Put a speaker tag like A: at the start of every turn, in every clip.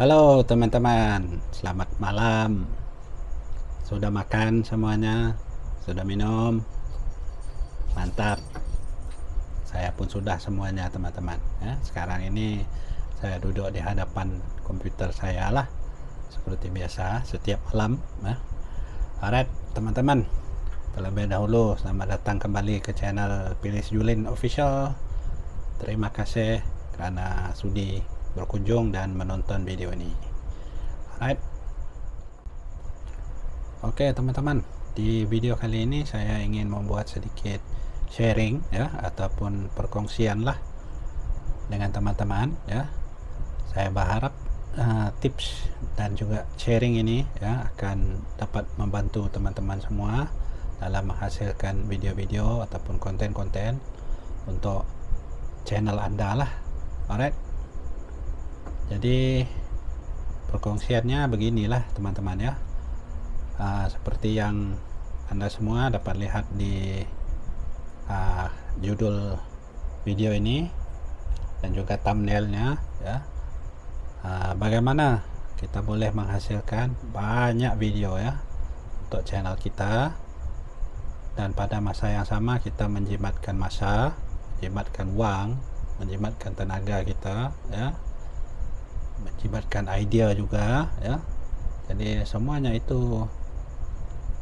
A: Halo teman-teman, selamat malam. Sudah makan semuanya? Sudah minum? Mantap. Saya pun sudah semuanya teman-teman. Ya, sekarang ini saya duduk di hadapan komputer saya lah, seperti biasa setiap malam. Ya. Alright teman-teman, terlebih dahulu selamat datang kembali ke channel Pilis Julin Official. Terima kasih karena sudi berkunjung dan menonton video ini. Alright. Oke teman-teman, di video kali ini saya ingin membuat sedikit sharing ya, ataupun perkongsian lah dengan teman-teman ya. Saya berharap tips dan juga sharing ini ya akan dapat membantu teman-teman semua dalam menghasilkan video-video ataupun konten-konten untuk channel Anda lah. Alright. Jadi perkongsiannya beginilah teman-teman ya. Seperti yang Anda semua dapat lihat di judul video ini dan juga thumbnailnya ya. Bagaimana kita boleh menghasilkan banyak video ya untuk channel kita, dan pada masa yang sama kita menjimatkan masa, menjimatkan uang, menjimatkan tenaga kita ya, menjimatkan idea juga ya. Jadi semuanya itu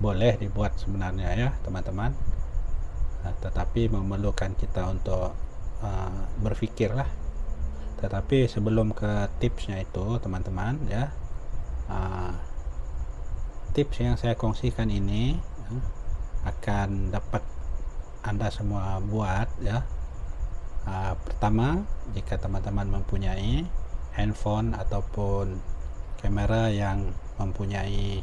A: boleh dibuat sebenarnya ya teman-teman, tetapi memerlukan kita untuk berpikir lah. Tetapi sebelum ke tipsnya itu teman-teman ya, tips yang saya kongsikan ini akan dapat Anda semua buat ya. Pertama, jika teman-teman mempunyai handphone ataupun kamera yang mempunyai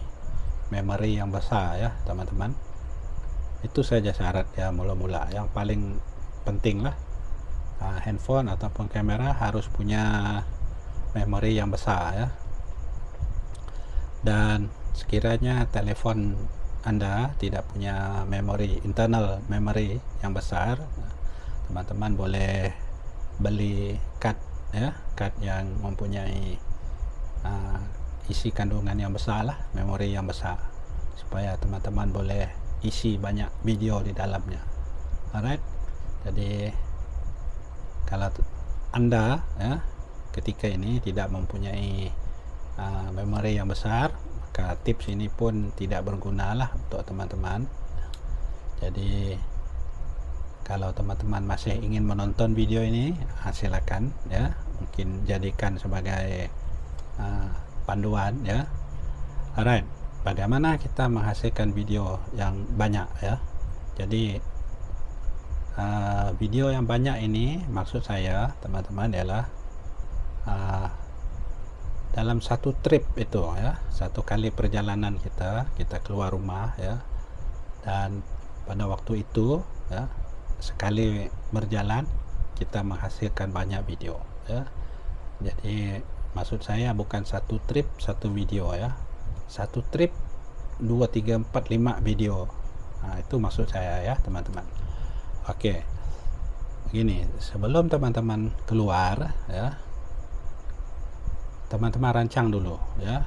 A: memori yang besar ya teman-teman, itu saja syarat ya mula-mula. Yang paling penting lah, handphone ataupun kamera harus punya memori yang besar ya. Dan sekiranya telepon Anda tidak punya memori, internal memory yang besar, teman-teman boleh beli card ya, card yang mempunyai isi kandungan yang besar lah, memori yang besar, supaya teman-teman boleh isi banyak video di dalamnya. Alright. Jadi kalau Anda ya ketika ini tidak mempunyai memori yang besar, maka tips ini pun tidak berguna lah untuk teman-teman. Jadi kalau teman-teman masih ingin menonton video ini, silakan ya, mungkin jadikan sebagai panduan ya. Alright, bagaimana kita menghasilkan video yang banyak ya. Jadi video yang banyak ini maksud saya teman-teman adalah dalam satu trip itu ya, satu kali perjalanan kita keluar rumah ya, dan pada waktu itu ya, sekali berjalan kita menghasilkan banyak video ya. Jadi maksud saya bukan satu trip satu video ya, satu trip 2, 3, 4, 5 video. Itu maksud saya ya teman-teman. Oke, begini, sebelum teman-teman keluar ya, teman-teman rancang dulu ya,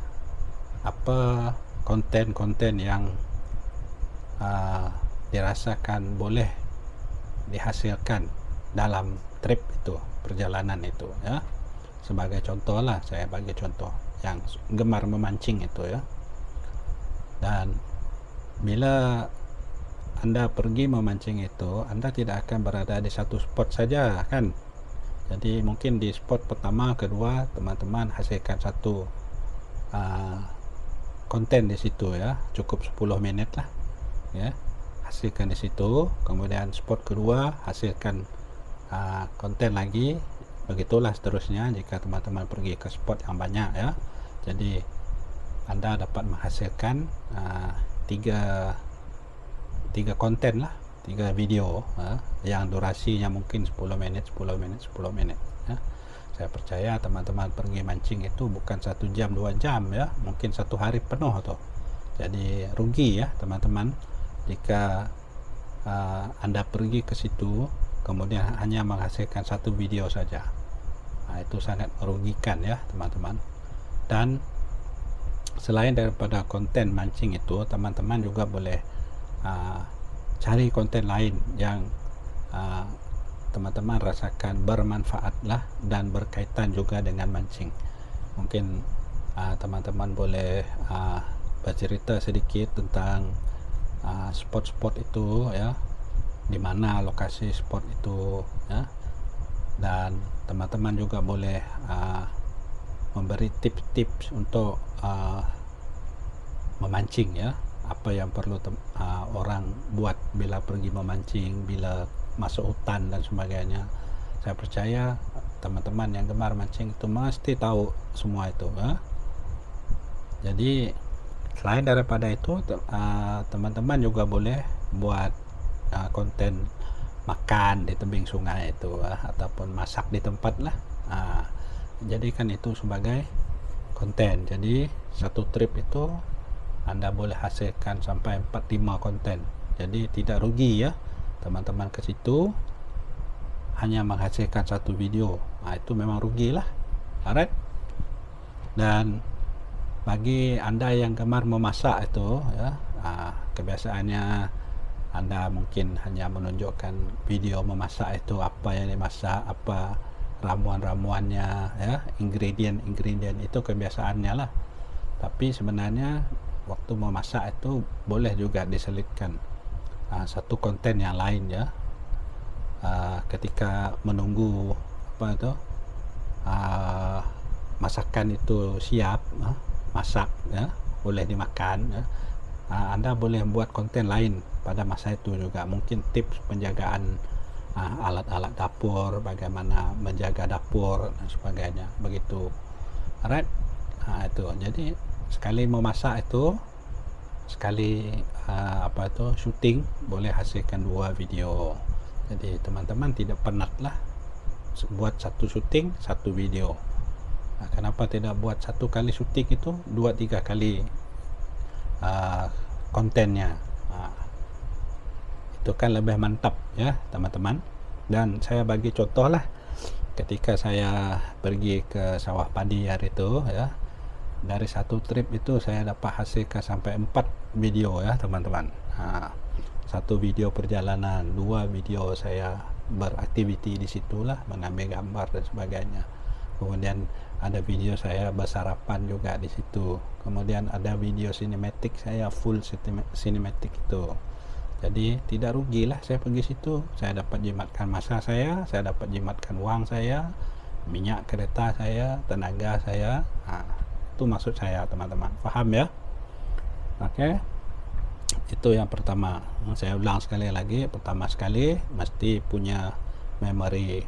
A: apa konten-konten yang dirasakan boleh dihasilkan dalam trip itu, perjalanan itu ya. Sebagai contoh lah, saya bagi contoh yang gemar memancing itu ya. Dan bila Anda pergi memancing itu, Anda tidak akan berada di satu spot saja kan. Jadi mungkin di spot pertama, kedua, teman-teman hasilkan satu konten di situ ya, cukup 10 menit lah ya, hasilkan di situ. Kemudian spot kedua hasilkan konten lagi, begitulah seterusnya jika teman-teman pergi ke spot yang banyak ya. Jadi Anda dapat menghasilkan tiga konten lah, 3 video yang durasinya mungkin 10 menit ya. Saya percaya teman-teman pergi mancing itu bukan 1 jam 2 jam ya, mungkin 1 hari penuh tuh. Jadi rugi ya teman-teman jika Anda pergi ke situ kemudian hanya menghasilkan 1 video saja. Itu sangat merugikan ya teman-teman. Dan selain daripada konten mancing itu, teman-teman juga boleh cari konten lain yang teman-teman rasakan bermanfaat lah dan berkaitan juga dengan mancing. Mungkin teman-teman boleh bercerita sedikit tentang spot-spot itu, ya, di mana lokasi spot itu, ya. Dan teman-teman juga boleh memberi tips-tips untuk memancing, ya, apa yang perlu orang buat bila pergi memancing, bila masuk hutan dan sebagainya. Saya percaya teman-teman yang gemar mancing itu mesti tahu semua itu, ya. Jadi selain daripada itu, teman-teman juga boleh buat konten makan di tebing sungai itu, ataupun masak di tempat lah. Jadikan itu sebagai konten. Jadi satu trip itu Anda boleh hasilkan sampai 4-5 konten. Jadi tidak rugi, ya, teman-teman ke situ hanya menghasilkan satu video. Itu memang rugilah. Alright. Dan bagi Anda yang gemar memasak itu, ya, kebiasaannya Anda mungkin hanya menunjukkan video memasak itu, apa yang dimasak, apa ramuan-ramuannya, ya, ingredient itu kebiasaannya lah. Tapi sebenarnya waktu memasak itu boleh juga diselipkan satu konten yang lain, ya. Ketika menunggu masakan itu siap, masak, ya, boleh dimakan, ya. Anda boleh membuat konten lain pada masa itu juga, mungkin tips penjagaan alat-alat dapur, bagaimana menjaga dapur dan sebagainya, begitu. Alright. Itu jadi sekali memasak itu, sekali syuting boleh hasilkan 2 video. Jadi teman-teman tidak penat lah buat satu syuting, satu video. Kenapa tidak buat satu kali syuting itu 2-3 kali kontennya? Itu kan lebih mantap, ya, teman-teman. Dan saya bagi contoh lah, ketika saya pergi ke sawah padi hari itu, ya, dari satu trip itu saya dapat hasilkan sampai 4 video, ya, teman-teman. Satu video perjalanan, 2 video saya beraktiviti di situlah, mengambil gambar dan sebagainya. Kemudian ada video saya bersarapan juga di situ. Kemudian ada video sinematik, saya full sinematik itu. Jadi tidak rugilah saya pergi situ. Saya dapat jimatkan masa saya dapat jimatkan uang saya, minyak kereta saya, tenaga saya. Itu maksud saya, teman-teman. Faham, ya? Oke. Itu yang pertama. Saya ulang sekali lagi, pertama sekali mesti punya memori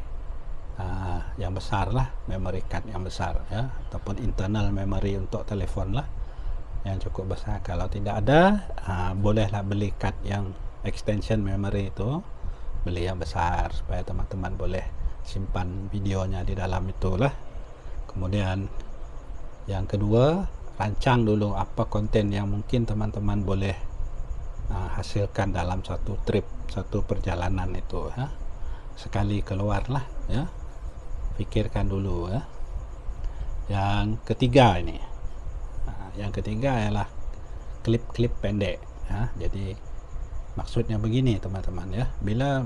A: yang besar lah, memory card yang besar, ya, ataupun internal memory untuk telefon lah yang cukup besar. Kalau tidak ada, bolehlah beli card yang extension memory itu, beli yang besar supaya teman-teman boleh simpan videonya di dalam itulah. Kemudian yang kedua, rancang dulu apa konten yang mungkin teman-teman boleh hasilkan dalam satu trip, satu perjalanan itu, ya. Sekali keluar lah, ya, pikirkan dulu, ya. Yang ketiga ini, yang ketiga ialah klip-klip pendek, ya. Jadi maksudnya begini, teman-teman, ya, bila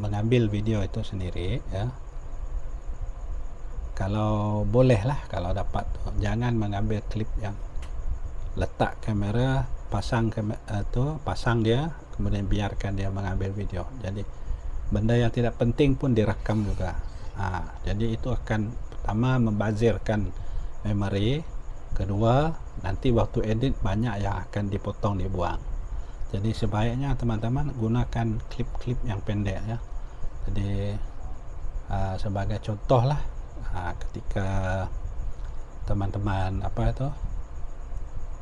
A: mengambil video itu sendiri, ya, kalau boleh lah, kalau dapat, jangan mengambil klip yang letak kamera, pasang dia, kemudian biarkan dia mengambil video. Jadi benda yang tidak penting pun direkam juga. Jadi itu akan pertama membazirkan memori, kedua nanti waktu edit banyak yang akan dipotong, dibuang. Jadi sebaiknya teman-teman gunakan klip-klip yang pendek, ya. Jadi sebagai contoh lah, ketika teman-teman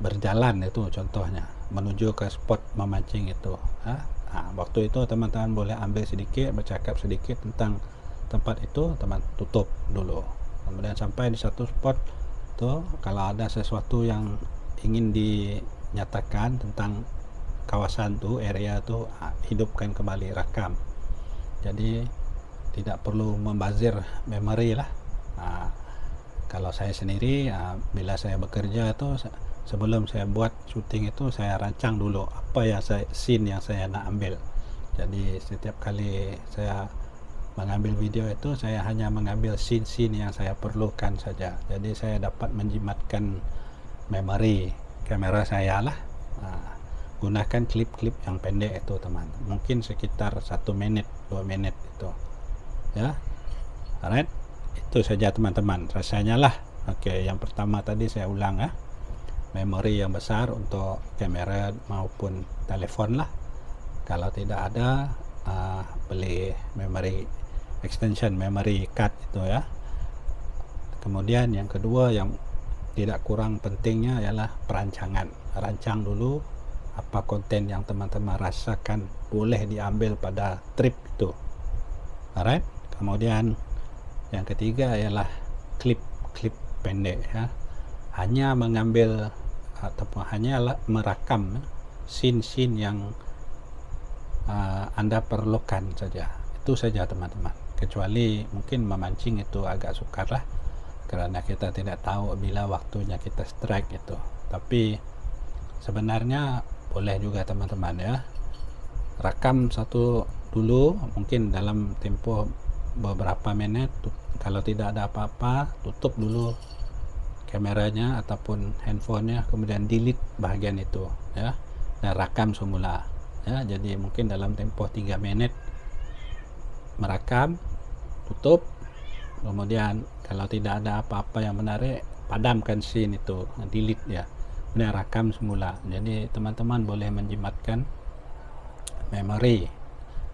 A: berjalan itu contohnya menuju ke spot memancing itu, waktu itu teman-teman boleh ambil sedikit, bercakap sedikit tentang tempat itu, teman tutup dulu. Kemudian sampai di satu spot tuh, kalau ada sesuatu yang ingin dinyatakan tentang kawasan tuh, area tuh, hidupkan kembali, rakam. Jadi tidak perlu membazir memori lah. Kalau saya sendiri, bila saya bekerja itu sebelum saya buat syuting itu saya rancang dulu apa yang scene yang saya nak ambil. Jadi setiap kali saya mengambil video itu saya hanya mengambil scene-scene yang saya perlukan saja. Jadi saya dapat menjimatkan memori kamera saya lah. Gunakan klip-klip yang pendek itu teman, mungkin sekitar 1 menit 2 menit itu ya. Alright, itu saja teman-teman rasanya lah. Oke, yang pertama tadi saya ulang ya, memori yang besar untuk kamera maupun telepon lah. Kalau tidak ada, beli memori extension, memory card itu ya. Kemudian yang kedua yang tidak kurang pentingnya ialah perancangan. Rancang dulu apa konten yang teman-teman rasakan boleh diambil pada trip itu. Alright. Kemudian yang ketiga ialah klip-klip pendek ya. Hanya mengambil ataupun hanya merakam scene-scene yang Anda perlukan saja. Itu saja teman-teman. Kecuali mungkin memancing itu agak sukar lah, karena kita tidak tahu bila waktunya kita strike itu. Tapi sebenarnya boleh juga teman-teman ya, rakam satu dulu mungkin dalam tempo beberapa menit. Kalau tidak ada apa-apa, tutup dulu kameranya ataupun handphonenya, kemudian delete bahagian itu ya, dan rakam semula ya. Jadi mungkin dalam tempo 3 menit merakam, tutup, kemudian kalau tidak ada apa-apa yang menarik, padamkan scene itu, delete ya, kemudian rakam semula. Jadi teman-teman boleh menjimatkan memori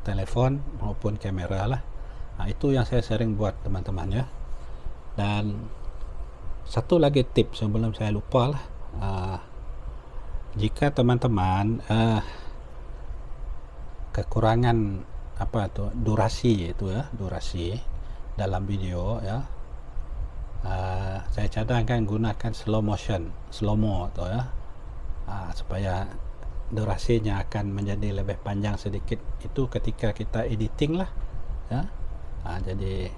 A: telepon maupun kamera lah. Itu yang saya sering buat teman-teman ya. Dan satu lagi tips sebelum saya lupa lah, jika teman-teman kekurangan apa itu durasi itu ya, durasi dalam video ya, saya cadangkan gunakan slow motion, slow-mo atau ya, supaya durasinya akan menjadi lebih panjang sedikit. Itu ketika kita editing lah ya. Jadi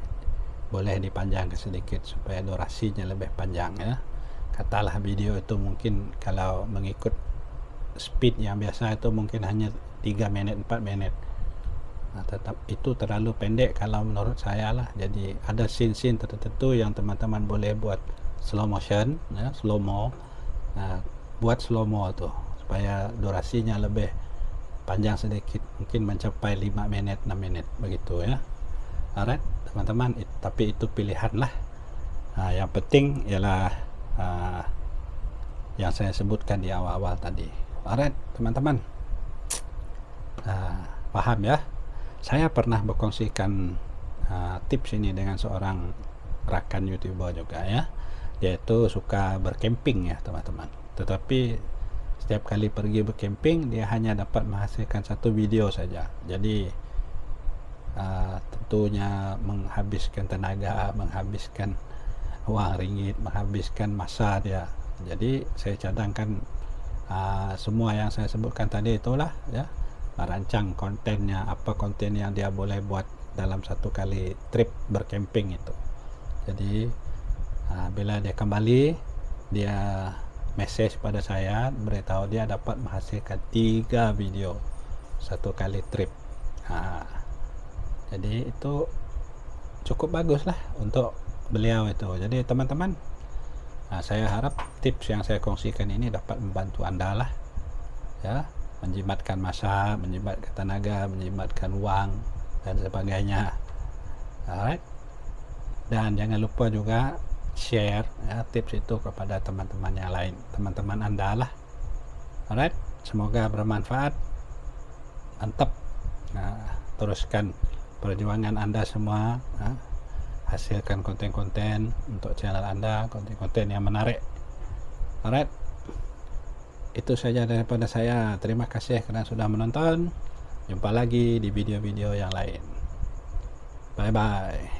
A: boleh dipanjangkan sedikit supaya durasinya lebih panjang ya. Katalah video itu mungkin kalau mengikut speed yang biasa itu mungkin hanya 3 menit 4 menit. Tetap itu terlalu pendek kalau menurut saya lah. Jadi ada scene-scene tertentu yang teman-teman boleh buat slow motion ya, slow-mo. Buat slow-mo tuh supaya durasinya lebih panjang sedikit, mungkin mencapai 5 menit 6 menit begitu ya. Alright teman-teman, tapi itu pilihan lah. Yang penting ialah yang saya sebutkan di awal-awal tadi. Alright teman-teman, paham ya. Saya pernah berkongsikan tips ini dengan seorang rakan YouTuber juga ya. Dia itu suka bercamping ya teman-teman. Tetapi setiap kali pergi bercamping dia hanya dapat menghasilkan 1 video saja. Jadi tentunya menghabiskan tenaga, menghabiskan uang ringgit, menghabiskan masa dia. Jadi saya cadangkan semua yang saya sebutkan tadi itulah ya, merancang kontennya, apa konten yang dia boleh buat dalam 1 kali trip bercamping itu. Jadi bila dia kembali, dia message pada saya, beritahu dia dapat menghasilkan 3 video 1 kali trip. Jadi itu cukup bagus lah untuk beliau itu. Jadi teman-teman, saya harap tips yang saya kongsikan ini dapat membantu Anda lah ya, menjimatkan masa, menjimatkan tenaga, menjimatkan uang dan sebagainya. Alright. Dan jangan lupa juga share ya, tips itu kepada teman-teman yang lain, teman-teman Anda lah. Alright, semoga bermanfaat. Mantap. Teruskan perjuangan Anda semua, hasilkan konten-konten untuk channel Anda, konten-konten yang menarik. Alright, itu saja daripada saya. Terima kasih karena sudah menonton. Jumpa lagi di video-video yang lain. Bye bye.